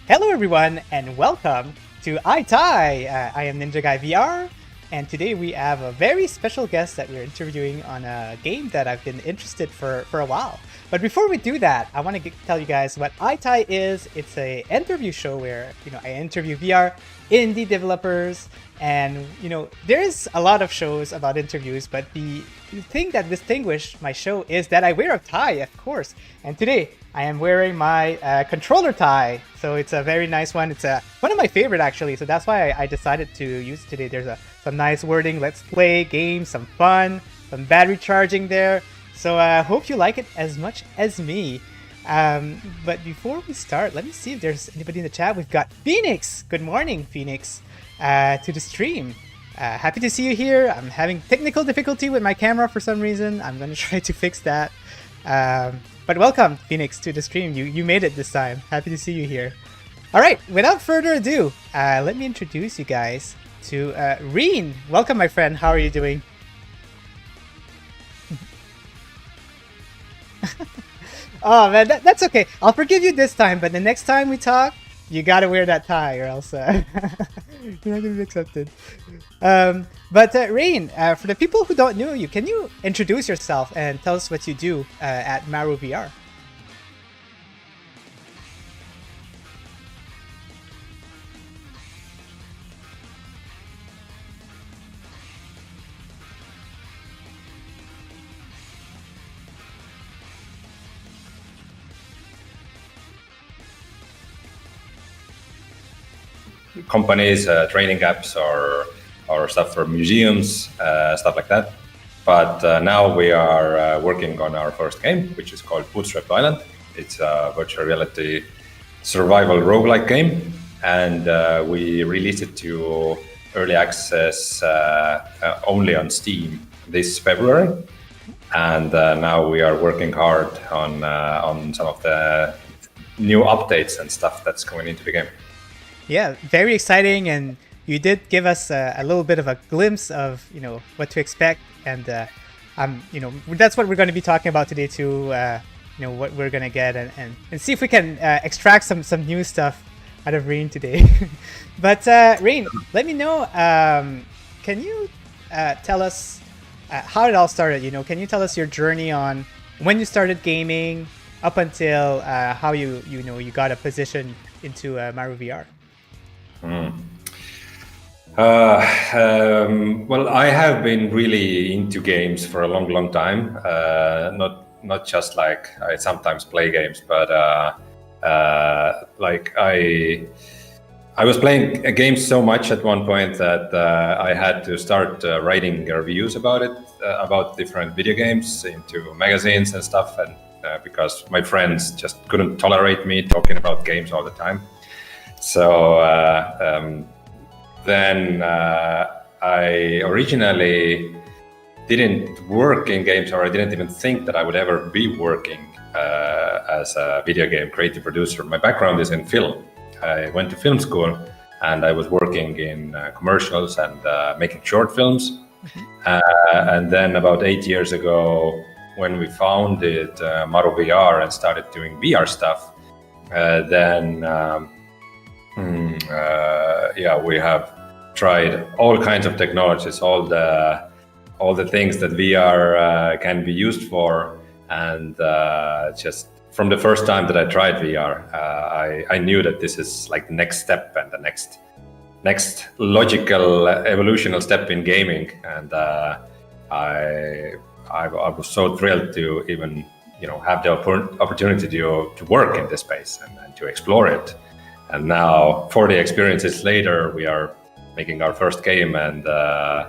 Hello everyone and welcome to iTie! I am Ninja Guy VR, and today we have a very special guest that we're interviewing on a game that I've been interested for a while. But before we do that, I want to tell you guys what iTie is. It's a interview show where I interview VR indie developers, and there's a lot of shows about interviews, but the thing that distinguishes my show is that I wear a tie, of course. And today I am wearing my controller tie, so it's a very nice one. It's one of my favorite actually, so that's why I decided to use it today. There's some nice wording, let's play games, some fun, some battery charging there. So I hope you like it as much as me. But before we start, let me see if there's anybody in the chat. We've got Phoenix. Good morning, Phoenix, to the stream. Happy to see you here. I'm having technical difficulty with my camera for some reason. I'm going to try to fix that. But welcome, Phoenix, to the stream. You made it this time. Happy to see you here. All right, without further ado, let me introduce you guys to Rein. Welcome, my friend. How are you doing? Oh man, that's okay. I'll forgive you this time, but the next time we talk, you gotta wear that tie, or else you're not gonna be accepted. But Rein, for the people who don't know you, can you introduce yourself and tell us what you do at Maru VR? Companies, training apps, or stuff for museums, stuff like that. But now we are working on our first game, which is called Bootstrap Island. It's a virtual reality survival roguelike game, and we released it to early access only on Steam this February. And now we are working hard on some of the new updates and stuff that's going into the game. Yeah, very exciting, and you did give us a little bit of a glimpse of what to expect, and that's what we're going to be talking about today too. What we're going to get and see if we can extract some new stuff out of Rein today. But Rein, let me know. Can you tell us how it all started? Can you tell us your journey on when you started gaming up until how you got a position into Maru VR? Well, I have been really into games for a long time. Not just like I sometimes play games, but like I was playing games so much at one point that I had to start writing reviews about it, about different video games into magazines and stuff, and because my friends just couldn't tolerate me talking about games all the time. So then I originally didn't work in games, or I didn't even think that I would ever be working as a video game creative producer. My background is in film. I went to film school, and I was working in commercials and making short films. And then about 8 years ago, when we founded Maru VR and started doing VR stuff, then we have tried all kinds of technologies, all the things that VR can be used for, and just from the first time that I tried VR, I knew that this is like the next step and the next logical evolutional step in gaming, and I was so thrilled to even have the opportunity to work in this space and to explore it. And now, 40 experiences later, we are making our first game. And I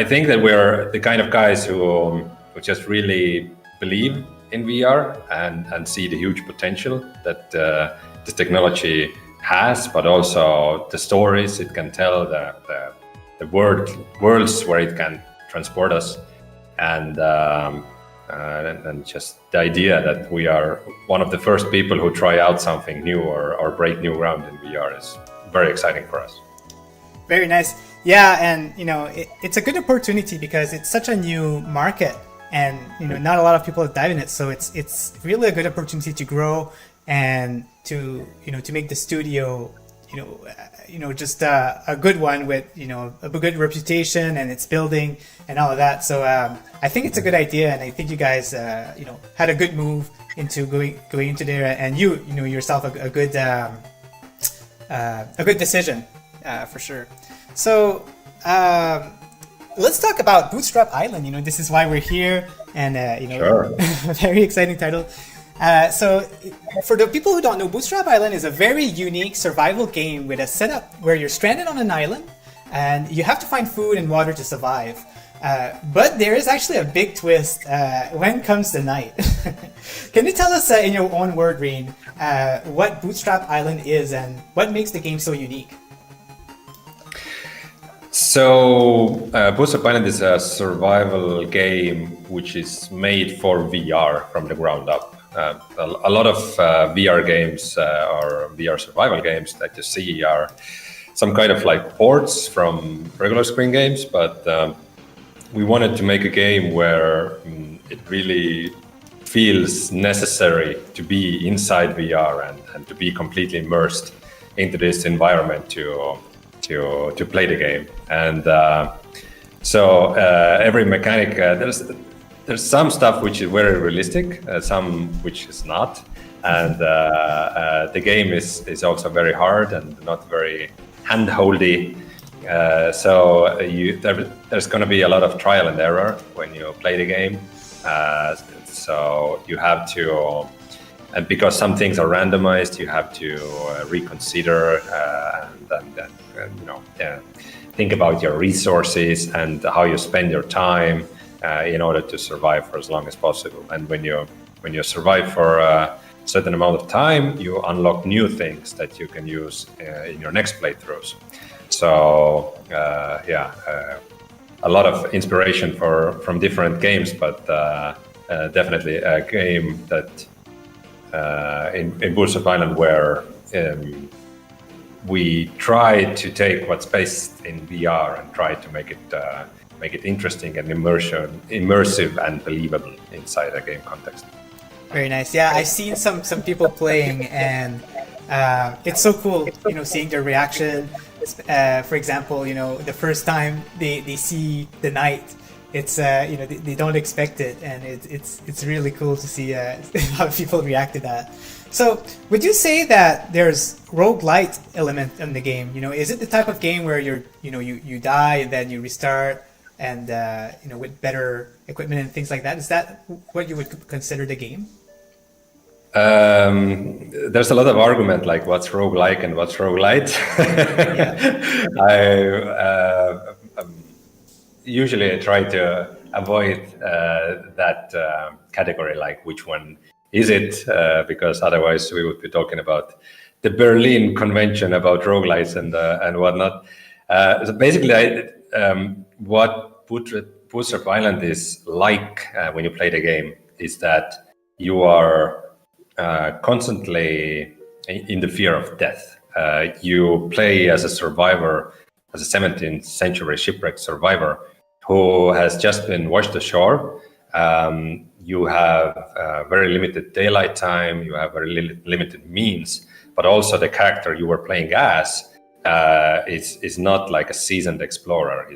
think that we're the kind of guys who just really believe in VR and see the huge potential that this technology has, but also the stories it can tell, the worlds where it can transport us. And just the idea that we are one of the first people who try out something new or break new ground in VR is very exciting for us. Very nice. Yeah, and it's a good opportunity because it's such a new market, and not a lot of people dive in it. So it's really a good opportunity to grow and to make the studio just a good one with a good reputation and its building and all of that. So I think it's a good idea, and I think you guys had a good move into going into there, and yourself a good decision for sure. So let's talk about Bootstrap Island. This is why we're here, and Sure. very exciting title. So for the people who don't know, Bootstrap Island is a very unique survival game with a setup where you're stranded on an island and you have to find food and water to survive. But there is actually a big twist when it comes to night. Can you tell us in your own word, Rein, what Bootstrap Island is and what makes the game so unique? So, Bootstrap Island is a survival game which is made for VR from the ground up. A lot of VR games or VR survival games that you see are some kind of like ports from regular screen games, but we wanted to make a game where it really feels necessary to be inside VR and to be completely immersed into this environment to play the game. And so every mechanic, there's some stuff which is very realistic, some which is not, and the game is also very hard and not very hand-holdy. So there's going to be a lot of trial and error when you play the game. So you have to, and because some things are randomized, you have to reconsider and think about your resources and how you spend your time in order to survive for as long as possible. And when you survive for a certain amount of time, you unlock new things that you can use in your next playthroughs. So a lot of inspiration from different games, but definitely a game that in Bootstrap Island where we try to take what's based in VR and try to make it interesting and immersive and believable inside a game context. Very nice. Yeah, I've seen some people playing, and it's so cool, seeing their reaction. For example, the first time they see the night, it's they don't expect it, and it's really cool to see how people react to that. So, would you say that there's roguelike element in the game? Is it the type of game where you die and then you restart, and with better equipment and things like that? Is that what you would consider the game? There's a lot of argument like what's roguelike and what's roguelite. Usually I try to avoid that category, like which one is it, because otherwise we would be talking about the Berlin Convention about roguelites and whatnot. So basically, what Bootstrap Island is like when you play the game is that you are constantly in the fear of death. You play as a survivor, as a 17th century shipwreck survivor who has just been washed ashore. You have very limited daylight time, you have very limited means, but also the character you were playing as is not like a seasoned explorer.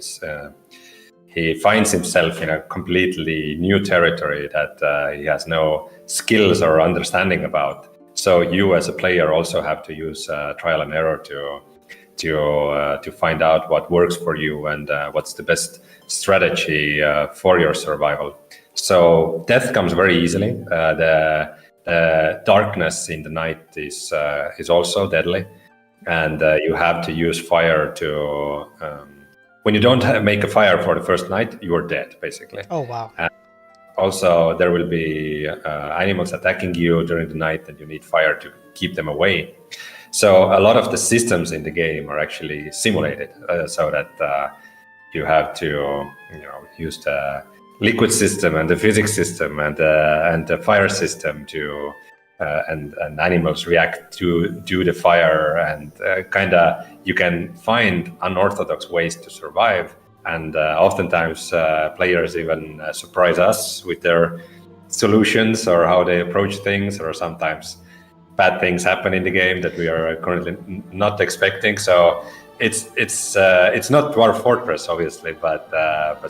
He finds himself in a completely new territory that he has no skills or understanding about. So you as a player also have to use trial and error to find out what works for you and what's the best strategy for your survival. So death comes very easily. The darkness in the night is also deadly, and you have to use fire to. When you don't make a fire for the first night, you are dead, basically. Oh, wow. And also, there will be animals attacking you during the night, and you need fire to keep them away. So a lot of the systems in the game are actually simulated, so that you have to use the liquid system and the physics system and the fire system to and animals react to the fire, and you can find unorthodox ways to survive, and oftentimes players even surprise us with their solutions or how they approach things, or sometimes bad things happen in the game that we are currently not expecting. So it's not Dwarf Fortress, obviously, but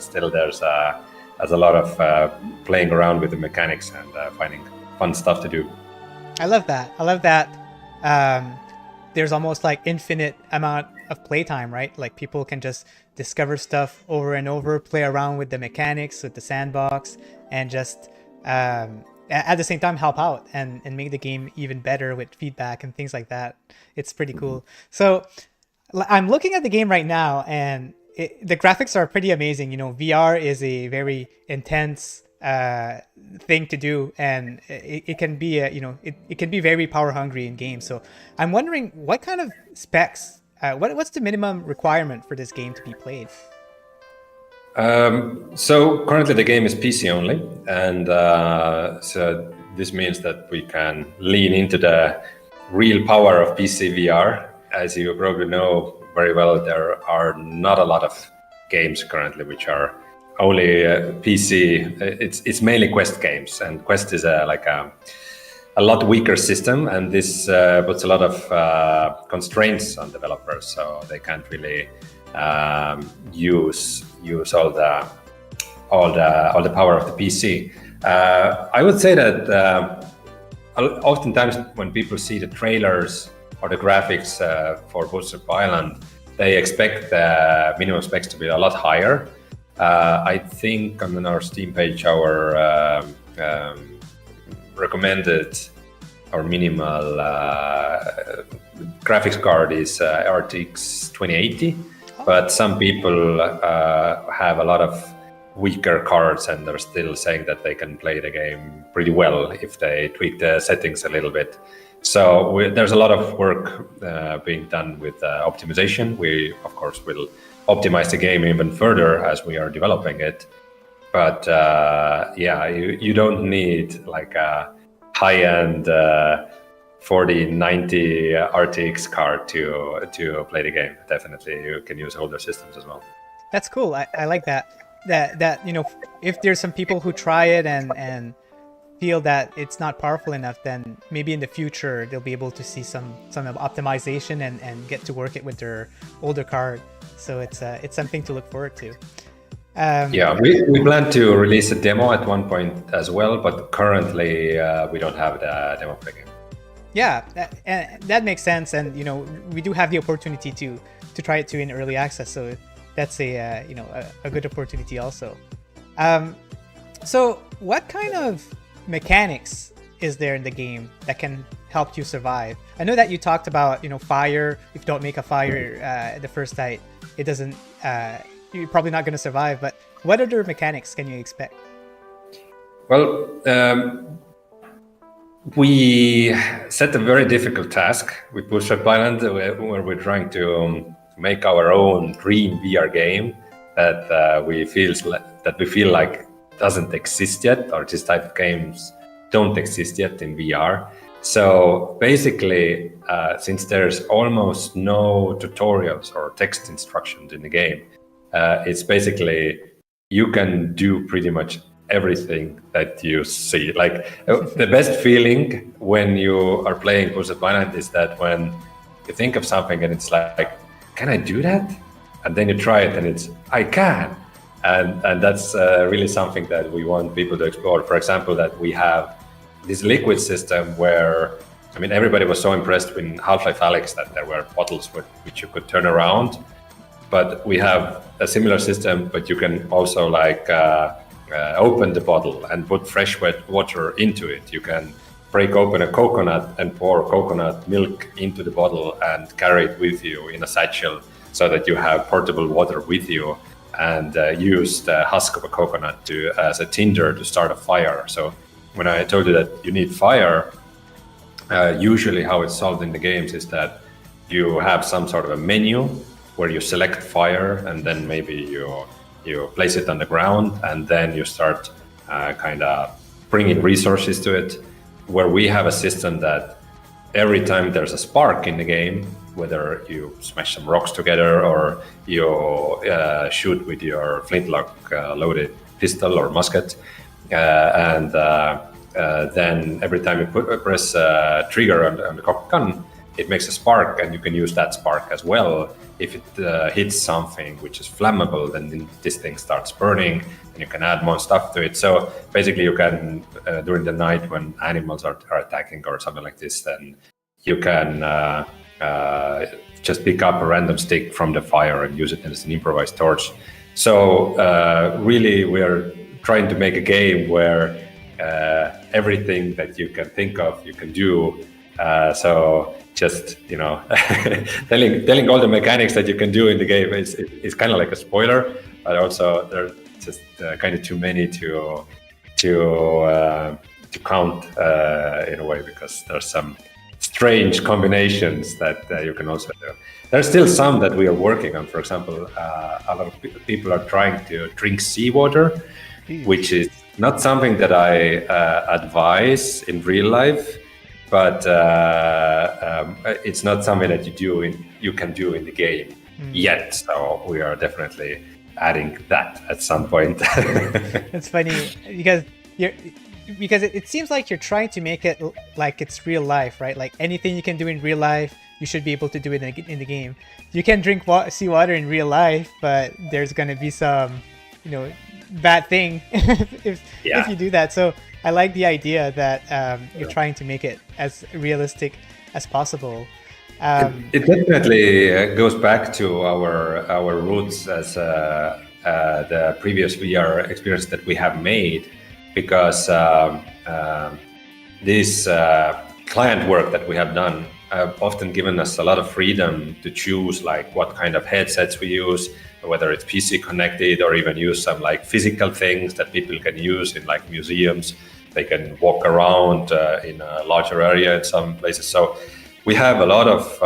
still there's a lot of playing around with the mechanics and finding fun stuff to do. I love that. There's almost like infinite amount of playtime, right? Like people can just discover stuff over and over, play around with the mechanics, with the sandbox, and just at the same time help out and make the game even better with feedback and things like that. It's pretty cool. So I'm looking at the game right now, and the graphics are pretty amazing. You know, VR is a very intense thing to do, and it can be it can be very power hungry in games. So I'm wondering what kind of specs, what's the minimum requirement for this game to be played? So currently the game is PC only, and so this means that we can lean into the real power of PCVR. As you probably know very well, there are not a lot of games currently which are only PC. It's mainly Quest games, and Quest is a lot weaker system, and this puts a lot of constraints on developers, so they can't really use all the power of the PC. I would say that oftentimes when people see the trailers or the graphics for Bootstrap Island, they expect the minimum specs to be a lot higher. I think on our Steam page, our recommended or minimal graphics card is RTX 2080, but some people have a lot of weaker cards and they're still saying that they can play the game pretty well if they tweak the settings a little bit. So there's a lot of work being done with optimization. We, of course, will optimize the game even further as we are developing it. But yeah, you don't need like a high-end 4090 RTX card to play the game. Definitely, you can use older systems as well. That's cool. I like that. That you know, if there's some people who try it and feel that it's not powerful enough, then maybe in the future they'll be able to see some optimization and get to work it with their older card. So it's something to look forward to. Yeah, we plan to release a demo at one point as well, but currently we don't have the demo for the game. Yeah, that makes sense, and you know, we do have the opportunity to try it too in early access. So that's a good opportunity also. So what kind of mechanics is there in the game that can help you survive? I know that you talked about, you know, fire. If you don't make a fire the first night, it doesn't. You're probably not going to survive. But what other mechanics can you expect? Well, we set a very difficult task with Bootstrap Island, where we're trying to make our own dream VR game that we feel like doesn't exist yet, or this type of games don't exist yet in VR. So basically, since there's almost no tutorials or text instructions in the game, it's basically you can do pretty much everything that you see. Like the best feeling when you are playing Bootstrap Island is that when you think of something and it's like, can I do that? And then you try it and it's, I can. And that's really something that we want people to explore. For example, that we have this liquid system where, I mean, everybody was so impressed with Half-Life Alyx that there were bottles which you could turn around. But we have a similar system, but you can also like open the bottle and put fresh wet water into it. You can break open a coconut and pour coconut milk into the bottle and carry it with you in a satchel so that you have portable water with you, and use the husk of a coconut as a tinder to start a fire. So when I told you that you need fire, usually how it's solved in the games is that you have some sort of a menu where you select fire, and then maybe you place it on the ground, and then you start kind of bringing resources to it. Where we have a system that every time there's a spark in the game, whether you smash some rocks together or you shoot with your flintlock loaded pistol or musket, and then every time you press trigger on the cockpit gun, it makes a spark, and you can use that spark as well. If it hits something which is flammable, then this thing starts burning, and you can add more stuff to it. So basically, you can during the night when animals are attacking or something like this, then you can just pick up a random stick from the fire and use it as an improvised torch. So really, we are trying to make a game where everything that you can think of, you can do. So just telling all the mechanics that you can do in the game is kind of like a spoiler, but also there's just kind of too many to count in a way, because there's some strange combinations that you can also do. There's still some that we are working on. For example, a lot of people are trying to drink seawater, which is not something that I advise in real life, but it's not something that you can do in the game yet. So we are definitely adding that at some point. It's funny because it seems like you're trying to make it like it's real life, right? Like anything you can do in real life, you should be able to do it in the game. You can drink seawater in real life, but there's going to be some, bad thing if you do that. So I like the idea that you're trying to make it as realistic as possible. It definitely goes back to our roots as the previous VR experience that we have made, because this client work that we have done have often given us a lot of freedom to choose like what kind of headsets we use, whether it's PC connected or even use some like physical things that people can use in like museums. They can walk around in a larger area in some places. So we have a lot of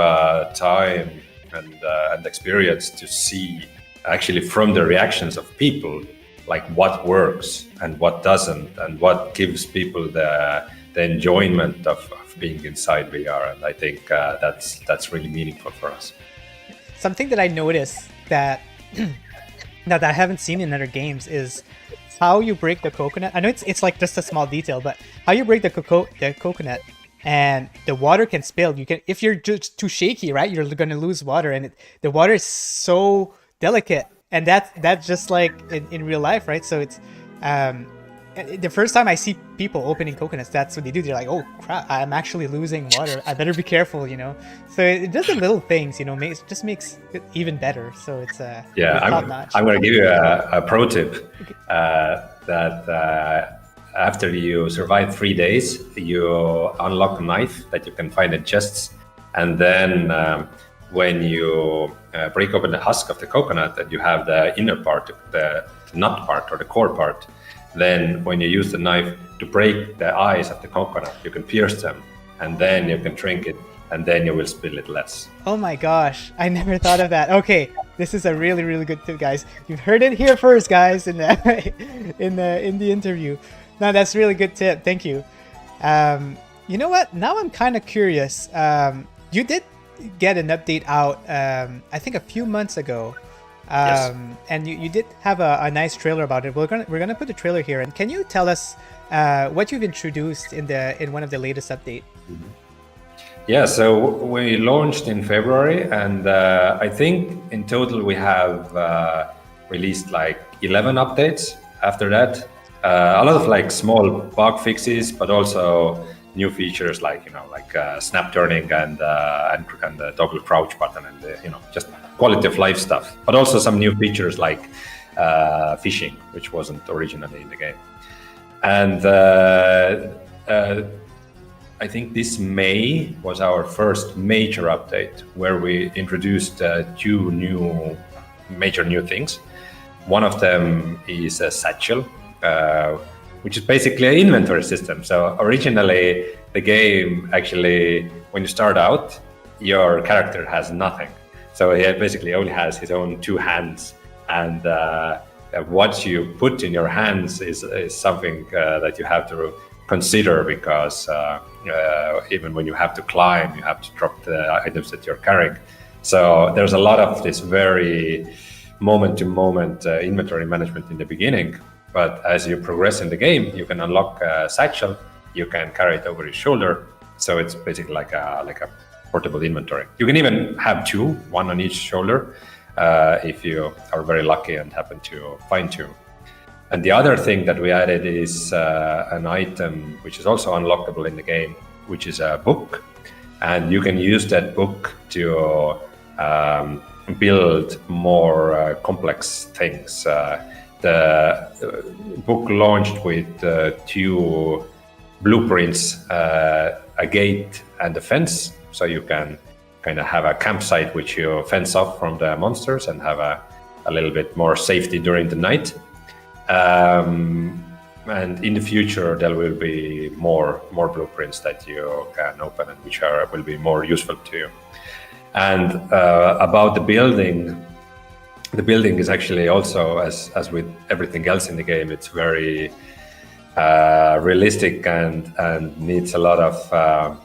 time and experience to see actually from the reactions of people, like what works and what doesn't, and what gives people the enjoyment of being inside VR. And I think that's really meaningful for us. Something that I noticed that that I haven't seen in other games is how you break the coconut. I know it's like just a small detail, but how you break the coconut and the water can spill. You can, if you're just too shaky, right? You're going to lose water, and the water is so delicate, and that's just like in real life, right? So it's the first time I see people opening coconuts, that's what they do. They're like, oh crap, I'm actually losing water. I better be careful, So it does the little things, just makes it even better. So it's I'm going to give you a pro tip that after you survive 3 days, you unlock a knife that you can find in chests, and then when you break open the husk of the coconut and you have the inner part, the nut part or the core part, then when you use the knife to break the eyes of the coconut, you can pierce them, and then you can drink it, and then you will spill it less. Oh my gosh, I never thought of that. Okay, this is a really, really good tip, guys. You've heard it here first, guys, in the interview. No, that's a really good tip. Thank you. You know what? Now I'm kind of curious. You did get an update out, I think a few months ago. Yes. And you did have a nice trailer about it. We're gonna put the trailer here, and can you tell us what you've introduced in one of the latest update? Mm-hmm. Yeah, so we launched in February, and I think in total we have released like 11 updates after that. A lot of like small bug fixes, but also new features like snap turning and the toggle crouch button, and just quality of life stuff, but also some new features like fishing, which wasn't originally in the game. And I think this May was our first major update where we introduced two major new things. One of them is a satchel, which is basically an inventory system. So originally the game actually, when you start out, your character has nothing. So he basically only has his own two hands, and what you put in your hands is something that you have to consider, because even when you have to climb, you have to drop the items that you're carrying. So there's a lot of this very moment-to-moment inventory management in the beginning. But as you progress in the game, you can unlock a satchel, you can carry it over your shoulder. So it's basically like a portable inventory. You can even have two, one on each shoulder, if you are very lucky and happen to find two. And the other thing that we added is an item which is also unlockable in the game, which is a book. And you can use that book to build more complex things. The book launched with two blueprints, a gate and a fence. So you can kind of have a campsite which you fence off from the monsters and have a little bit more safety during the night. And in the future, there will be more blueprints that you can open and which will be more useful to you. And about the building is actually also, as with everything else in the game, it's very realistic and needs a lot of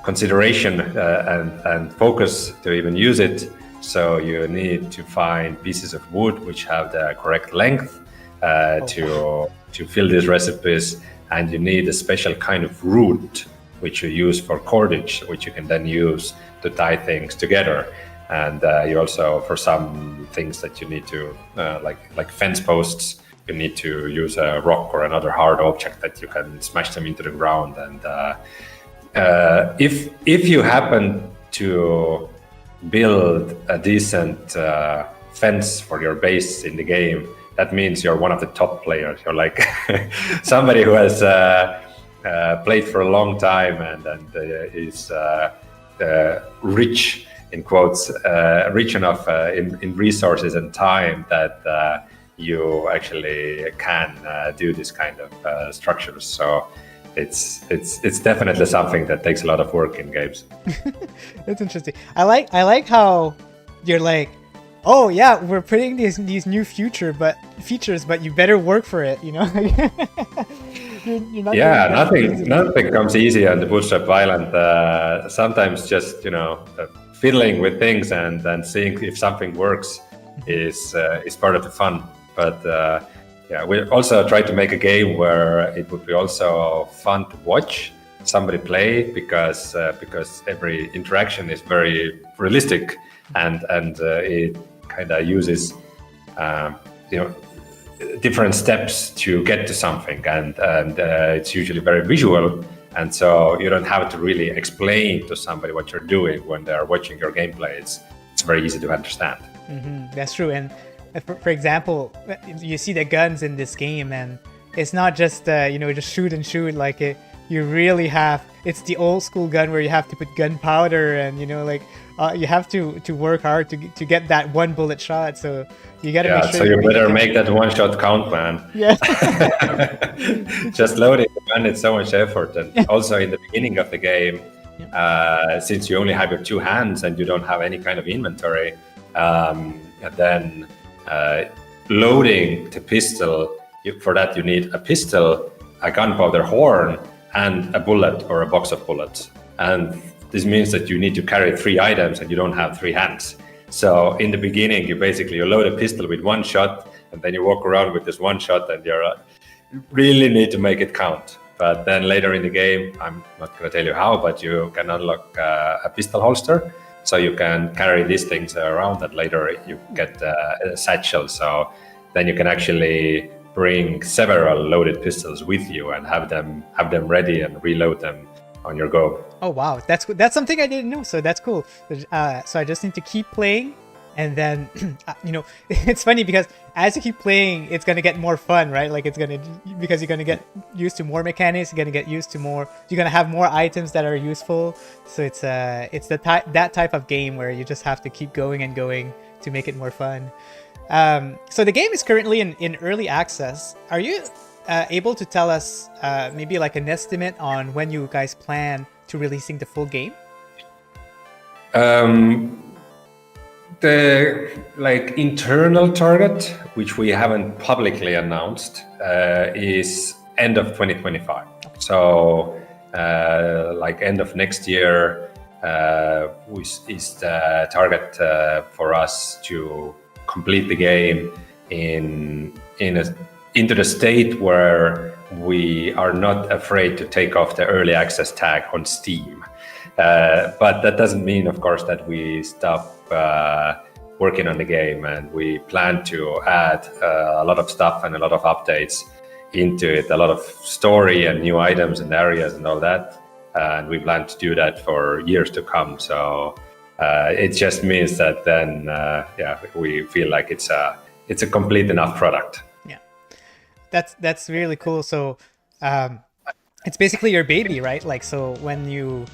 consideration and focus to even use it. So you need to find pieces of wood which have the correct length to fill these recipes, and you need a special kind of root which you use for cordage, which you can then use to tie things together. And you also, for some things that you need to, like fence posts, you need to use a rock or another hard object that you can smash them into the ground. And if you happen to build a decent fence for your base in the game, that means you're one of the top players. You're like somebody who has played for a long time and is rich, in quotes, rich enough in resources and time that you actually can do this kind of structures. So it's definitely something that takes a lot of work in games. That's interesting. I like how you're like, oh yeah, we're putting these new features, but you better work for it, you know. You're not nothing comes easy on the Bootstrap Island. Sometimes just fiddling with things and then seeing if something works is part of the fun. But we also try to make a game where it would be also fun to watch somebody play because every interaction is very realistic and it kind of uses different steps to get to something, and it's usually very visual, and so you don't have to really explain to somebody what you're doing when they're watching your gameplay. It's very easy to understand. Mm-hmm. That's true. And for example, you see the guns in this game, and it's not just just shoot and shoot like it. You really have, it's the old school gun where you have to put gunpowder and you have to work hard to get that one bullet shot. So you got to make sure. So you better make that one shot count, man. Yeah. Just loading the gun, it's so much effort. And also in the beginning of the game, since you only have your two hands and you don't have any kind of inventory, then loading the pistol, for that you need a pistol, a gunpowder horn, and a bullet or a box of bullets. And this means that you need to carry 3 items and you don't have 3 hands. So in the beginning, you load a pistol with one shot, and then you walk around with this one shot, and you really need to make it count. But then later in the game, I'm not going to tell you how, but you can unlock a pistol holster. So you can carry these things around, and later you get a satchel. So then you can actually bring several loaded pistols with you and have them ready and reload them on your go. Oh wow, that's something I didn't know. So that's cool. So I just need to keep playing, and then it's funny because as you keep playing, it's gonna get more fun, right? Like because you're gonna get used to more mechanics. You're gonna get used to more. You're gonna have more items that are useful. So it's that type of game where you just have to keep going and going to make it more fun. So the game is currently in early access. Are you able to tell us maybe like an estimate on when you guys plan to releasing the full game? The internal target, which we haven't publicly announced, is end of 2025. So end of next year is the target for us to complete the game into the state where we are not afraid to take off the early access tag on Steam. But that doesn't mean, of course, that we stop working on the game, and we plan to add a lot of stuff and a lot of updates into it, a lot of story and new items and areas and all that. And we plan to do that for years to come. So it just means that then, we feel like it's a complete enough product. Yeah, that's really cool. So it's basically your baby, right? Like, so when you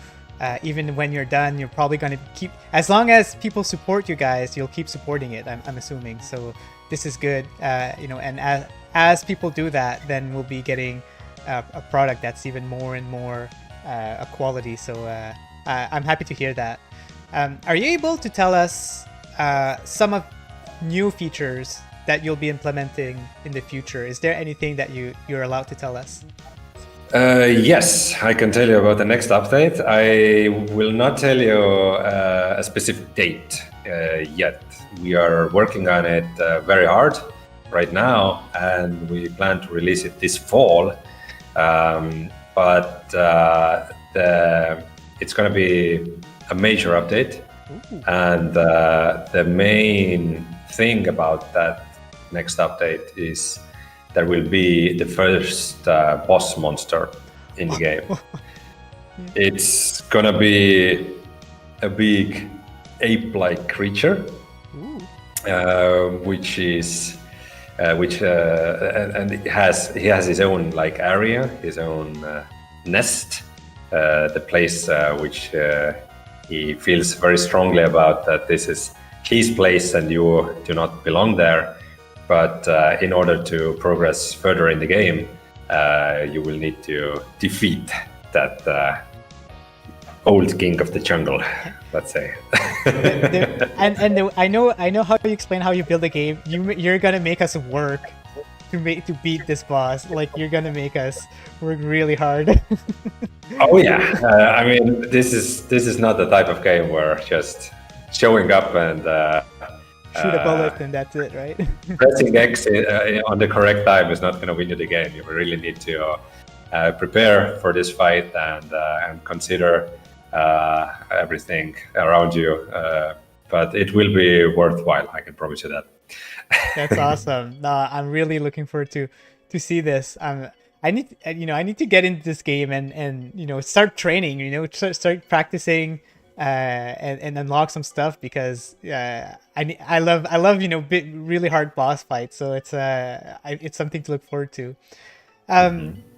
even when you're done, you're probably going to keep, as long as people support you guys, you'll keep supporting it, I'm assuming. So this is good, and as people do that, then we'll be getting a product that's even more and more a quality. So I'm happy to hear that. Are you able to tell us some of new features that you'll be implementing in the future? Is there anything that you're allowed to tell us? Yes, I can tell you about the next update. I will not tell you a specific date yet. We are working on it very hard right now, and we plan to release it this fall. But it's going to be a major update. Ooh. And the main thing about that next update is there will be the first boss monster in the game. It's gonna be a big ape-like creature, which he has his own like area, his own nest, the place which he feels very strongly about, that this is his place and you do not belong there. But in order to progress further in the game, you will need to defeat that old king of the jungle, let's say. I know how you explain how you build a game. You're gonna make us work to beat this boss. Like, you're gonna make us work really hard. Oh yeah, I mean, this is not the type of game where just showing up and shoot a bullet and that's it, right? Pressing X on the correct time is not going to win you the game. You really need to prepare for this fight and consider everything around you. But it will be worthwhile, I can promise you that. That's awesome. No, I'm really looking forward to see this. I need to get into this game and start training. Start practicing. And unlock some stuff, because I love really hard boss fights, so it's something to look forward to.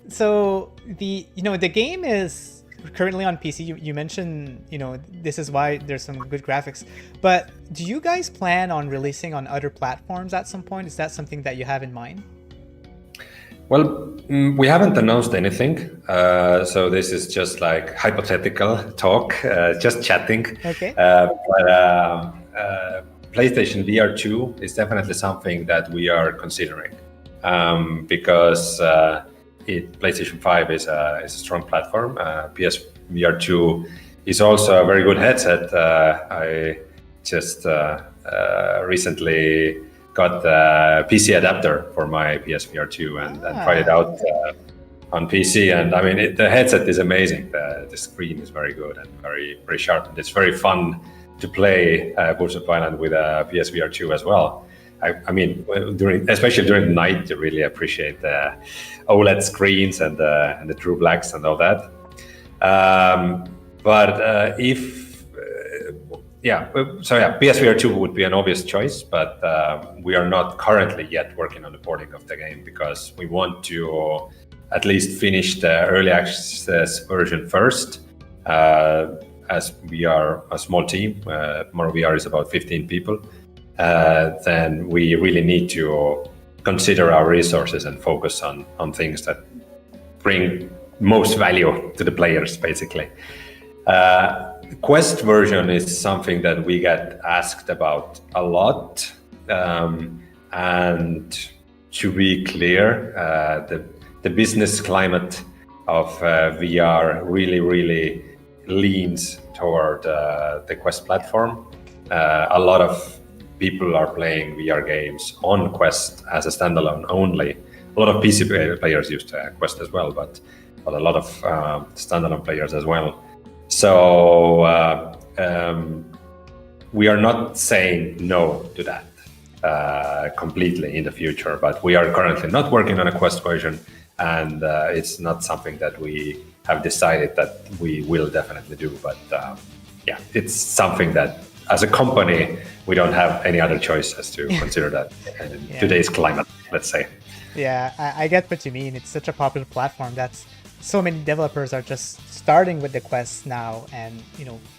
So the game is currently on PC. You mentioned this is why there's some good graphics, but do you guys plan on releasing on other platforms at some point? Is that something that you have in mind? Well, we haven't announced anything, so this is just like hypothetical talk, just chatting. Okay. But PlayStation VR 2 is definitely something that we are considering, because PlayStation 5 is a strong platform. PSVR 2 is also a very good headset. I just recently got the PC adapter for my PSVR 2 and tried it out on PC. And I mean, the headset is amazing. The screen is very good and very, very sharp. And it's very fun to play Bootstrap Island with a PSVR 2 as well. I mean, especially during the night, you really appreciate the OLED screens and the true blacks and all that. PSVR 2 would be an obvious choice, but we are not currently yet working on the porting of the game, because we want to at least finish the early access version first. As we are a small team, Maru VR is about 15 people, then we really need to consider our resources and focus on things that bring most value to the players, basically. The Quest version is something that we get asked about a lot, and to be clear, the business climate of VR really leans toward the Quest platform. A lot of people are playing VR games on Quest as a standalone only, a lot of PC players used Quest as well, but a lot of standalone players as well. So we are not saying no to that completely in the future, but we are currently not working on a Quest version, and it's not something that we have decided that we will definitely do. But yeah, it's something that as a company, we don't have any other choice as to consider that in today's climate, let's say. Yeah, I get what you mean. It's such a popular platform that's so many developers are just starting with the Quest now, and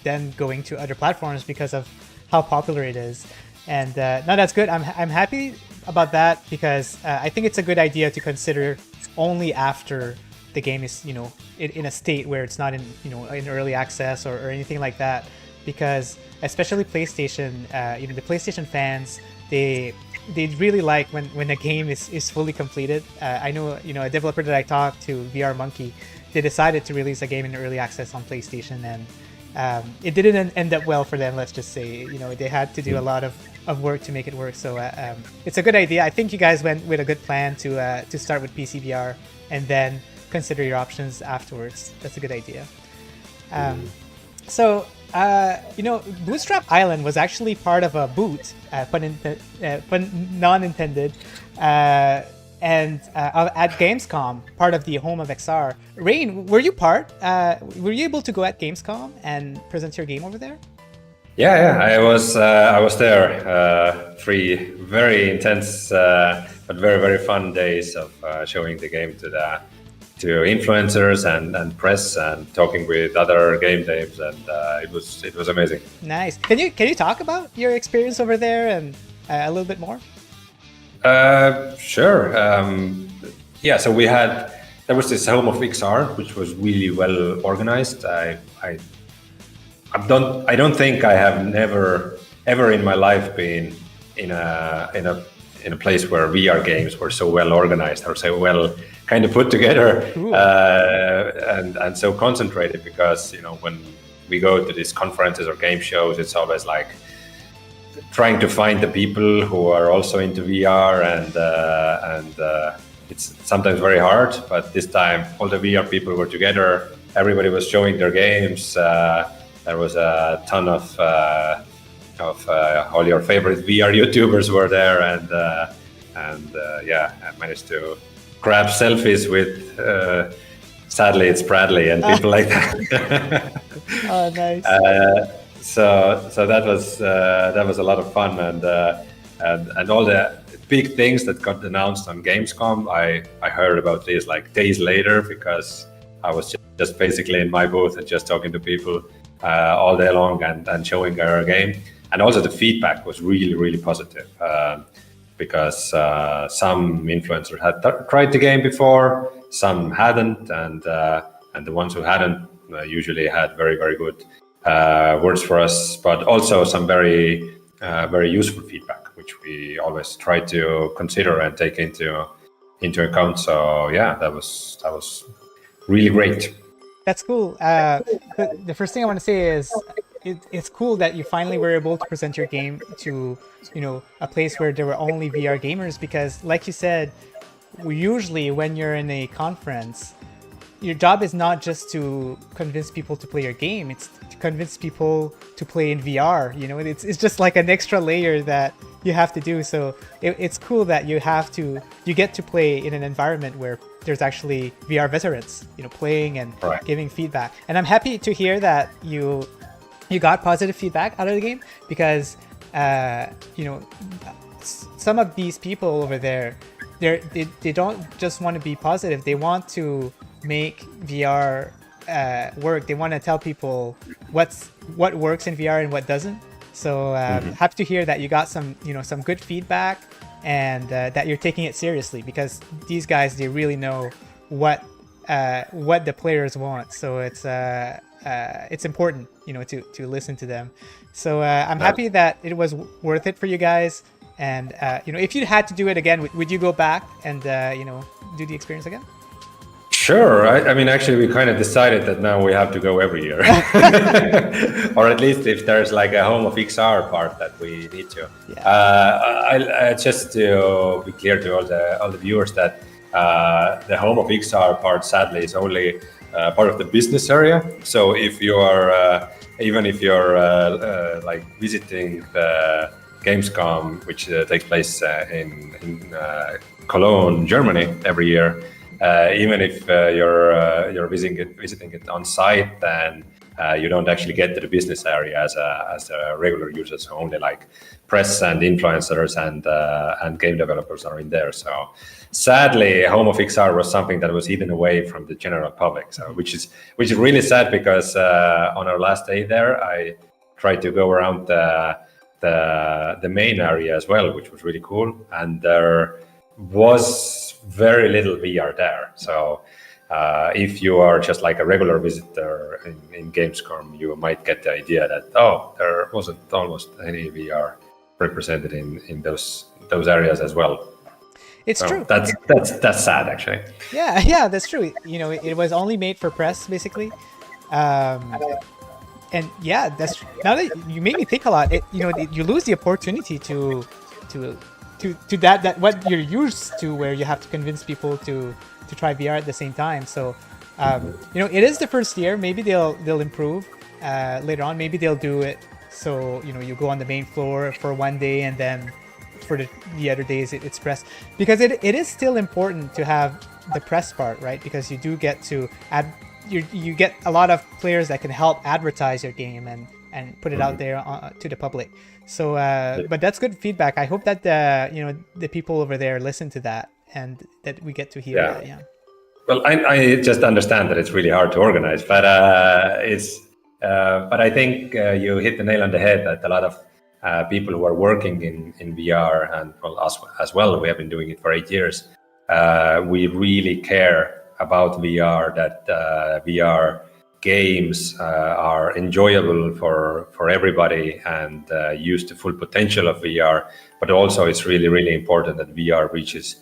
then going to other platforms because of how popular it is. And no, that's good. I'm happy about that, because I think it's a good idea to consider only after the game is in a state where it's not in in early access or anything like that, because especially PlayStation, the PlayStation fans, they really like when a game is fully completed. I know a developer that I talked to, VR Monkey, they decided to release a game in early access on PlayStation, and it didn't end up well for them. Let's just say they had to do a lot of work to make it work. So it's a good idea. I think you guys went with a good plan to start with PCVR and then consider your options afterwards. That's a good idea. So Bootstrap Island was actually part of a boot, pun non-intended, and at Gamescom, part of the home of XR. Rein, were you were you able to go at Gamescom and present your game over there? Yeah, I was there. 3 very intense but very, very fun days of showing the game to influencers and press, and talking with other game devs, and it was amazing. Nice. Can you talk about your experience over there and a little bit more? Sure. Yeah. So there was this home of XR, which was really well organized. I don't think I have ever in my life been in a place where VR games were so well organized, or so well kind of put together, and so concentrated. Because when we go to these conferences or game shows, it's always like trying to find the people who are also into VR, and it's sometimes very hard. But this time, all the VR people were together. Everybody was showing their games. There was a ton of all your favorite VR YouTubers were there, and yeah, I managed to grab selfies with sadly it's Bradley and people like that. Oh, nice. So that was a lot of fun, and all the big things that got announced on Gamescom, I heard about these like days later, because I was just basically in my booth and just talking to people all day long and showing our game. And also the feedback was really, really positive, because some influencers had tried the game before, some hadn't, and the ones who hadn't usually had very, very good words for us, but also some very, very useful feedback, which we always try to consider and take into account. So yeah, that was really great. That's cool. The first thing I want to say is it's cool that you finally were able to present your game to a place where there were only VR gamers, because like you said, usually when you're in a conference, your job is not just to convince people to play your game, it's to convince people to play in VR. It's just like an extra layer that you have to do. So it's cool that you get to play in an environment where there's actually VR veterans, playing and giving feedback. And I'm happy to hear that you got positive feedback out of the game, because some of these people over there, they don't just want to be positive. They want to make VR work. They want to tell people what works in VR and what doesn't. So happy to hear that you got some good feedback, and that you're taking it seriously, because these guys, they really know what the players want. So it's important to listen to them. So I'm happy that it was worth it for you guys. And if you had to do it again, would you go back and do the experience again? Sure. I mean, actually, we kind of decided that now we have to go every year, or at least if there's like a home of XR part that we need to. Yeah. I just to be clear to all the viewers that the home of XR part, sadly, is only part of the business area. So if you are, even if you're like visiting the Gamescom, which takes place in Cologne, Germany, every year, even if you're visiting it on site, then you don't actually get to the business area as a regular user. So only like press and influencers and game developers are in there. So sadly, Home of XR was something that was hidden away from the general public. So which is really sad, because on our last day there, I tried to go around the main area as well, which was really cool, and there was very little VR there. So if you are just like a regular visitor in Gamescom, you might get the idea that there wasn't almost any VR represented in those areas as well. It's true. That's sad, actually. Yeah, that's true. You know, it was only made for press, basically. And yeah, that's now that you made me think a lot. You lose the opportunity to that what you're used to, where you have to convince people to try VR at the same time. So it is the first year. Maybe they'll improve later on. Maybe they'll do it so you go on the main floor for one day, and then for the other days it's press, because it is still important to have the press part, right? Because you do get to add. You get a lot of players that can help advertise your game and put it out there to the public. So, but that's good feedback. I hope that the people over there listen to that, and that we get to hear that. Yeah. Well, I just understand that it's really hard to organize, but but I think you hit the nail on the head that a lot of people who are working in VR, and us as well, we have been doing it for 8 years. We really care about VR, that VR games are enjoyable for everybody and use the full potential of VR. But also it's really, really important that VR reaches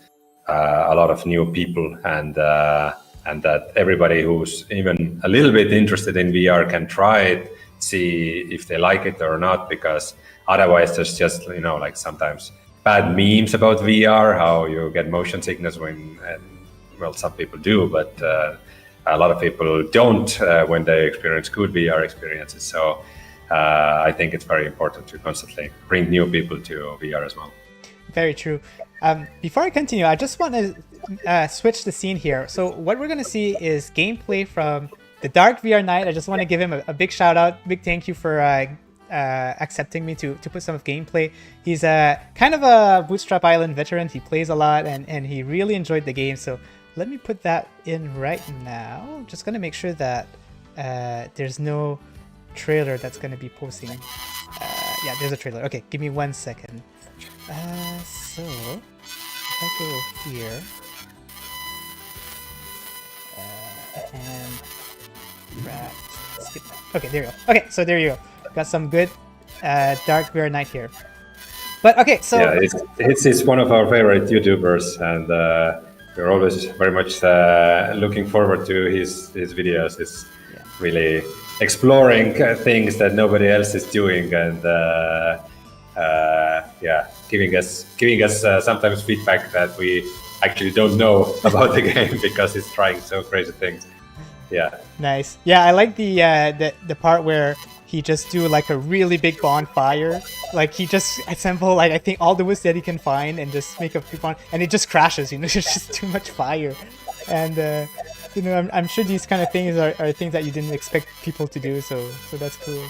a lot of new people, and that everybody who's even a little bit interested in VR can try it, see if they like it or not, because otherwise there's just, like sometimes bad memes about VR, how you get motion sickness well, some people do, but a lot of people don't when they experience good VR experiences. So I think it's very important to constantly bring new people to VR as well. Very true. Before I continue, I just want to switch the scene here. So what we're going to see is gameplay from the Dark VR Night. I just want to give him a big shout out, big thank you for accepting me to put some of gameplay. He's kind of a Bootstrap Island veteran. He plays a lot, and he really enjoyed the game. So let me put that in right now. I'm just going to make sure that there's no trailer that's going to be posting. Yeah, there's a trailer. Okay, give me 1 second. So if I go here and skip that. Okay, there you go. Okay, so there you go. Got some good Dark VR Night here. But okay, so yeah, it's one of our favorite YouTubers, and we're always very much looking forward to his videos. It's really exploring things that nobody else is doing, and giving us sometimes feedback that we actually don't know about the game, because he's trying so crazy things. Yeah. Nice. Yeah, I like the part where he just do like a really big bonfire. Like he just assemble I think all the wood that he can find, and just make a big bonfire, and it just crashes. There's just too much fire, and I'm sure these kind of things are things that you didn't expect people to do. So that's cool.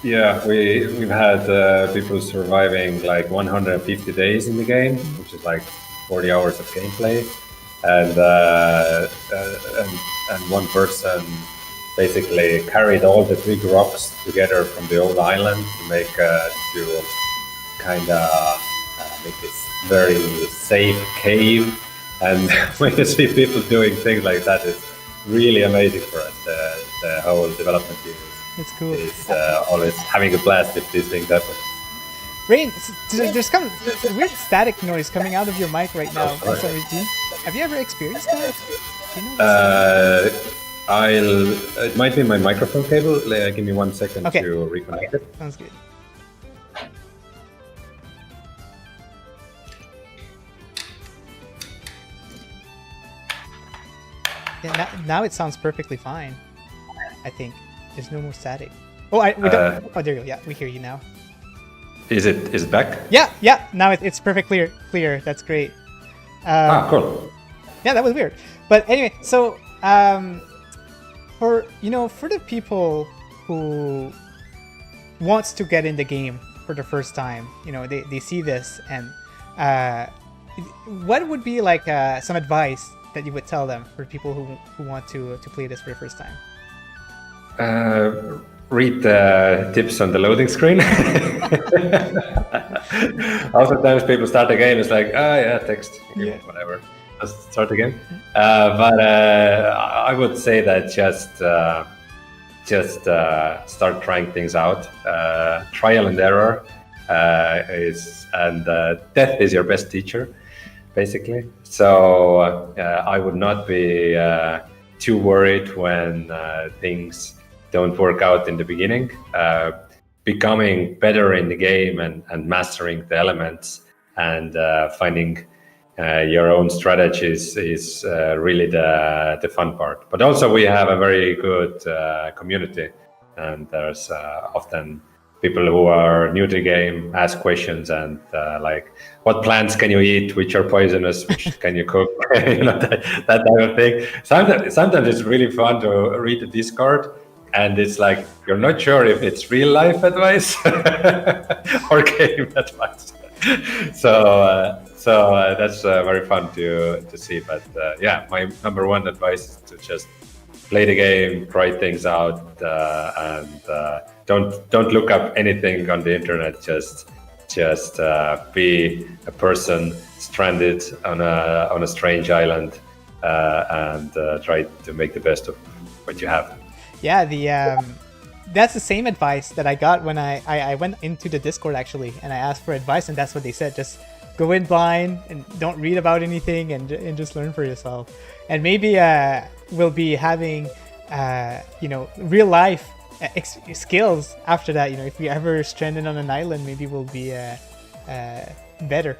Yeah, we've had people surviving like 150 days in the game, which is like 40 hours of gameplay, and one person basically carried all the big rocks together from the old island to make make this very safe cave. And when you see people doing things like that, it's really amazing for us. The whole development team it's cool. is always having a blast if these things happen. Rein, there's a weird static noise coming out of your mic right now. Have you ever experienced that? Do you know this? It might be my microphone cable. Give me 1 second to reconnect it. Sounds good. Yeah, now it sounds perfectly fine. I think there's no more static. Oh, we don't. Oh, there you go. Yeah, we hear you now. Is it back? Yeah. Now it's perfectly clear. That's great. Cool. Yeah, that was weird. But anyway, so for the people who wants to get in the game for the first time, they see this, and what would be like some advice that you would tell them for people who want to play this for the first time? Read the tips on the loading screen. Oftentimes people start the game, it's like, text, whatever, just start the game. But I would say that just start trying things out. Trial and error death is your best teacher, basically. So I would not be too worried when things don't work out in the beginning. Becoming better in the game and mastering the elements and finding your own strategies is really the fun part. But also we have a very good community, and there's often people who are new to the game ask questions and like, what plants can you eat, which are poisonous, which can you cook, that type of thing. Sometimes it's really fun to read the Discord, and it's like, you're not sure if it's real life advice or game advice. So that's very fun to see. But my number one advice is to just play the game, try things out, and don't look up anything on the internet. Just be a person stranded on a strange island, and try to make the best of what you have. Yeah, that's the same advice that I got when I went into the Discord, actually, and I asked for advice, and that's what they said. Just go in blind and don't read about anything, and just learn for yourself. And maybe we'll be having real life skills after that. If we ever stranded on an island, maybe we'll be better.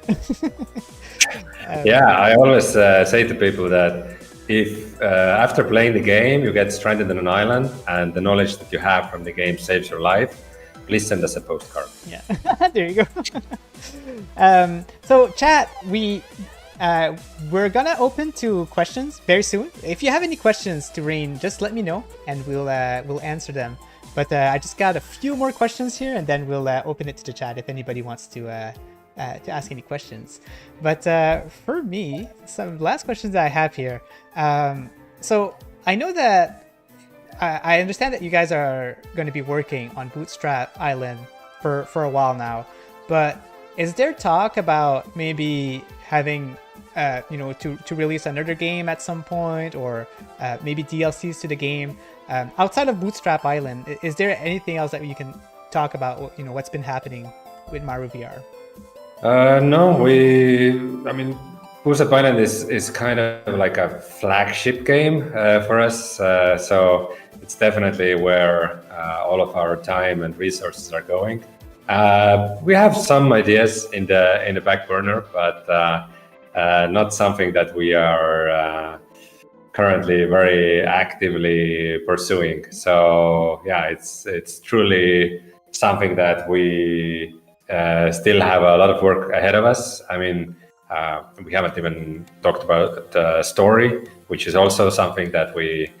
I always say to people that if after playing the game you get stranded on an island and the knowledge that you have from the game saves your life, please send us a postcard. Yeah, there you go. So chat, we're gonna open to questions very soon. If you have any questions to Rein, just let me know and we'll answer them. But I just got a few more questions here, and then we'll open it to the chat if anybody wants to ask any questions. But for me, some last questions that I have here. So I know that I understand that you guys are going to be working on Bootstrap Island for a while now, but is there talk about maybe having to release another game at some point, or maybe DLCs to the game outside of Bootstrap Island? Is there anything else that you can talk about? What's been happening with Maru VR? No, Bootstrap Island is kind of like a flagship game for us. So it's definitely where all of our time and resources are going. We have some ideas in the back burner, but not something that we are currently very actively pursuing. So it's truly something that we still have a lot of work ahead of us. We haven't even talked about the story, which is also something that we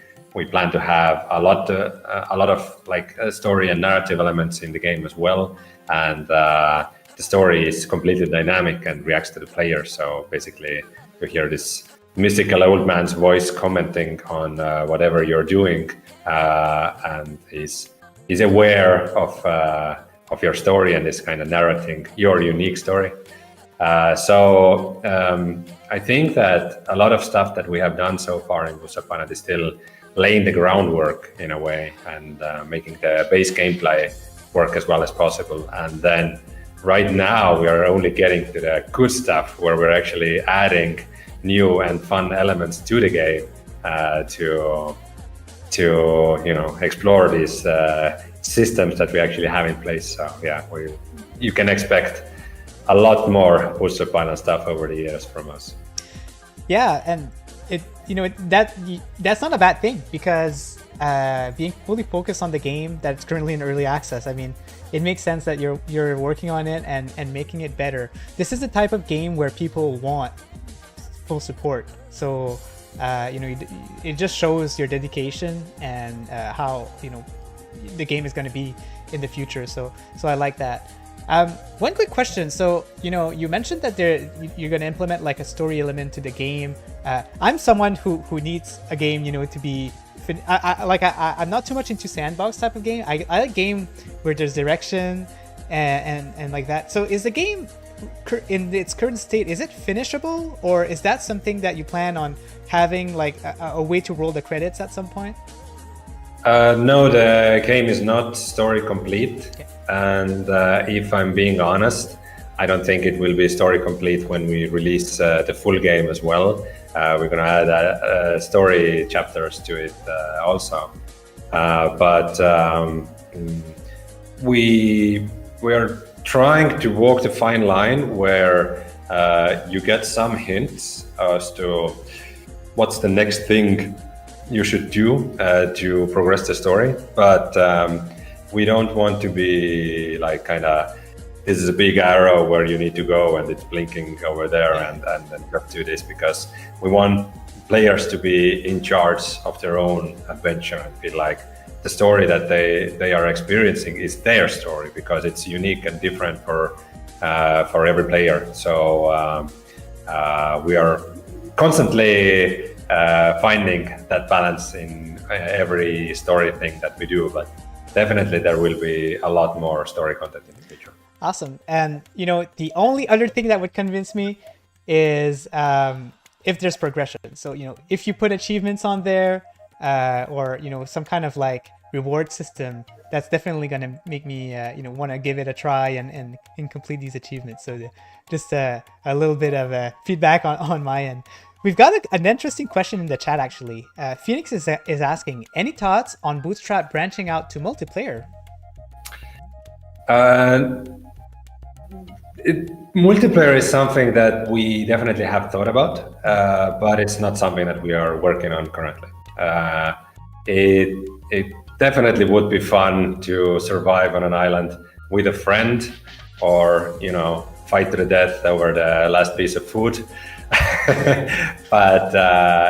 plan to have a lot of like story and narrative elements in the game as well. And the story is completely dynamic and reacts to the player. So basically, you hear this mystical old man's voice commenting on whatever you're doing, and he's aware of your story and is kind of narrating your unique story. So I think that a lot of stuff that we have done so far in Bootstrap Island is still laying the groundwork in a way, and making the base gameplay work as well as possible. And then right now we are only getting to the good stuff, where we're actually adding new and fun elements to the game to explore these systems that we actually have in place. So you can expect a lot more Bootstrap Island stuff over the years from us. Yeah, and that's not a bad thing, because being fully focused on the game that's currently in early access, I mean, it makes sense that you're working on it and making it better. This is the type of game where people want full support. So it just shows your dedication and how the game is going to be in the future. So I like that. One quick question. So, you mentioned that you're going to implement like a story element to the game. I'm someone who needs a game, to be. I'm not too much into sandbox type of game. I like game where there's direction and like that. So is the game in its current state, is it finishable, or is that something that you plan on having like a way to roll the credits at some point? No, the game is not story complete. Okay. And if I'm being honest, I don't think it will be story complete when we release the full game as well. We're going to add story chapters to it also. But we are trying to walk the fine line where you get some hints as to what's the next thing you should do to progress the story. But we don't want to be like this is a big arrow where you need to go and it's blinking over there and then you have to do this, because we want players to be in charge of their own adventure and feel like the story that they are experiencing is their story, because it's unique and different for every player. So we are constantly finding that balance in every story thing that we do, but definitely there will be a lot more story content in the future. Awesome. And the only other thing that would convince me is if there's progression. So if you put achievements on there, or some kind of like reward system, that's definitely going to make me want to give it a try and complete these achievements. So just a little bit of feedback on my end. We've got an interesting question in the chat, actually. Phoenix is asking, any thoughts on Bootstrap branching out to multiplayer? Multiplayer is something that we definitely have thought about, but it's not something that we are working on currently. It definitely would be fun to survive on an island with a friend, or fight to the death over the last piece of food. But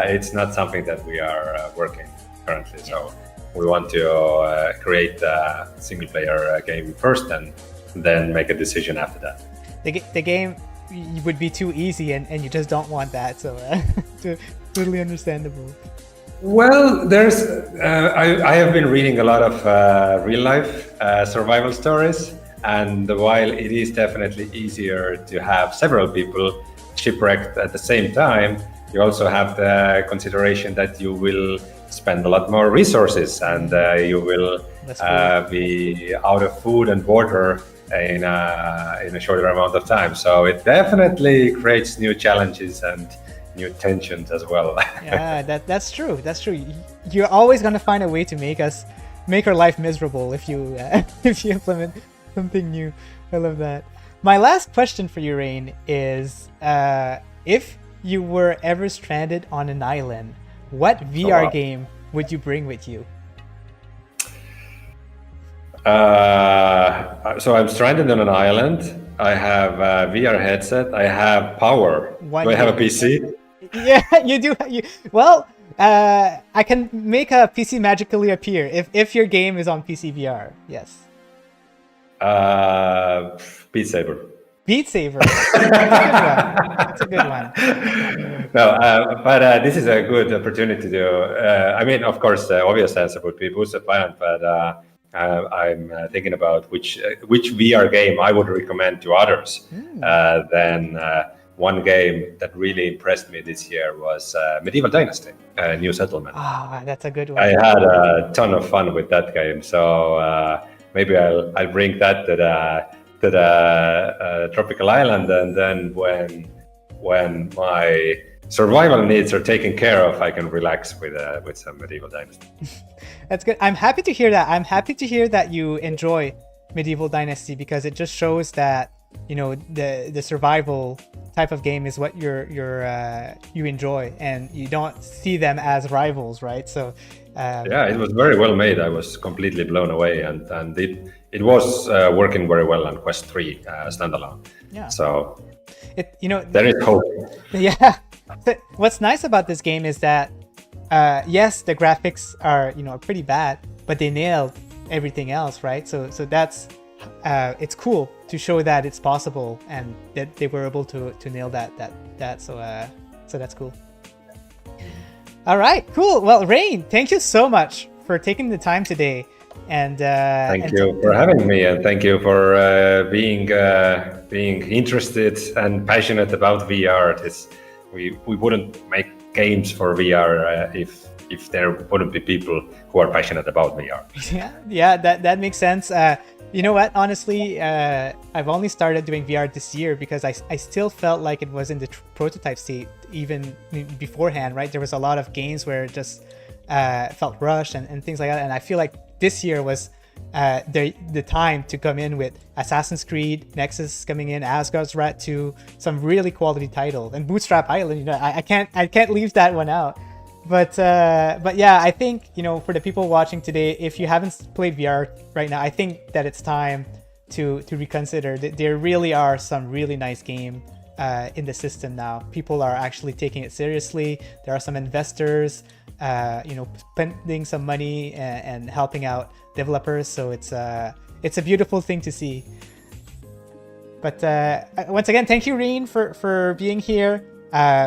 it's not something that we are working currently. So we want to create a single player game first and then make a decision after that. The game would be too easy and you just don't want that. So totally understandable. Well, there's I have been reading a lot of real life survival stories, and while it is definitely easier to have several people shipwrecked at the same time, you also have the consideration that you will spend a lot more resources, and you will be out of food and water in a shorter amount of time. So it definitely creates new challenges and new tensions as well. Yeah, that's true. That's true. You're always going to find a way to make our life miserable if you implement something new. I love that. My last question for you, Rein, is if you were ever stranded on an island, what VR game would you bring with you? So I'm stranded on an island. I have a VR headset. I have power. Do I have a PC? Yeah, you do. Well, I can make a PC magically appear if your game is on PCVR. Yes. Beat Saber. Beat Saber. That's a good one. No, but this is a good opportunity to. I mean, of course, the obvious answer would be Bootstrap Island, but I'm thinking about which VR game I would recommend to others. Then one game that really impressed me this year was Medieval Dynasty, New Settlement. Ah, that's a good one. I had a ton of fun with that game, so maybe I'll bring that to the tropical island, and then when my survival needs are taken care of, I can relax with some Medieval Dynasty. That's good. I'm happy to hear that. I'm happy to hear that you enjoy Medieval Dynasty, because it just shows that the survival type of game is what you enjoy, and you don't see them as rivals, right? So yeah, it was very well made. I was completely blown away, and it was working very well on Quest 3 standalone. Yeah. So there is hope. Yeah. What's nice about this game is that yes, the graphics are pretty bad, but they nailed everything else, right? So that's it's cool to show that it's possible and that they were able to nail that. So that's cool. All right, cool. Well, Rein, thank you so much for taking the time today. And thank you for having me, and thank you for being interested and passionate about VR. We wouldn't make games for VR if there wouldn't be people who are passionate about VR. Yeah, that makes sense. You know what? Honestly, I've only started doing VR this year because I still felt like it was in the prototype state even beforehand, right? There was a lot of games where it just felt rushed and things like that. And I feel like this year was the time to come in with Assassin's Creed, Nexus coming in, Asgard's Wrath 2, some really quality titles, and Bootstrap Island. I can't leave that one out. But yeah, I think for the people watching today, if you haven't played VR right now, I think that it's time to reconsider. There really are some really nice games in the system now. People are actually taking it seriously. There are some investors, spending some money and helping out developers. So it's a beautiful thing to see. But once again, thank you, Rein, for being here.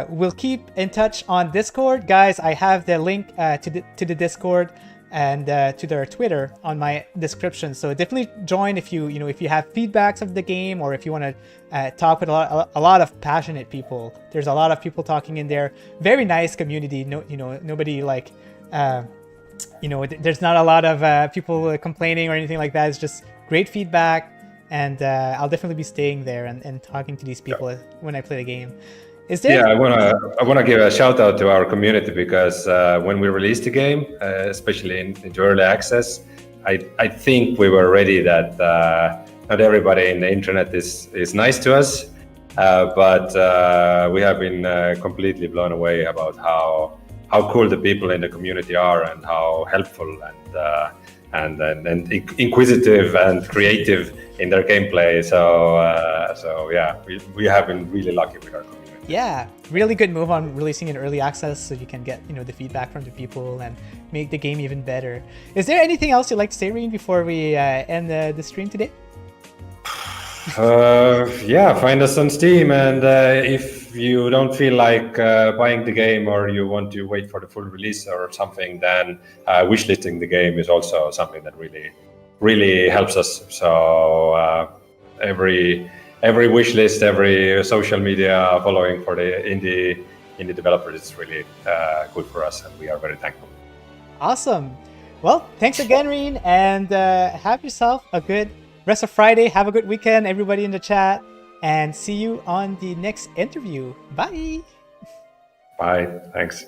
We'll keep in touch on Discord, guys. I have the link to the Discord and to their Twitter on my description. So definitely join if you have feedbacks of the game, or if you want to talk with a lot of passionate people. There's a lot of people talking in there. Very nice community. Nobody like there's not a lot of people complaining or anything like that. It's just great feedback, and I'll definitely be staying there and talking to these people when I play the game. I wanna give a shout out to our community, because when we released the game, especially into early access, I think we were ready that not everybody in the internet is nice to us, but we have been completely blown away about how cool the people in the community are, and how helpful and inquisitive and creative in their gameplay. So yeah, we have been really lucky with our community. Yeah, really good move on releasing in early access, so you can get the feedback from the people and make the game even better. Is there anything else you'd like to say, Rein, before we end the stream today? Yeah, find us on Steam, and if you don't feel like buying the game, or you want to wait for the full release or something, then wishlisting the game is also something that really helps us. So every wish list, every social media following for the indie developers is really good for us, and we are very thankful. Awesome. Well, thanks again, Rein, and have yourself a good rest of Friday. Have a good weekend, everybody in the chat, and see you on the next interview. Bye. Bye. Thanks.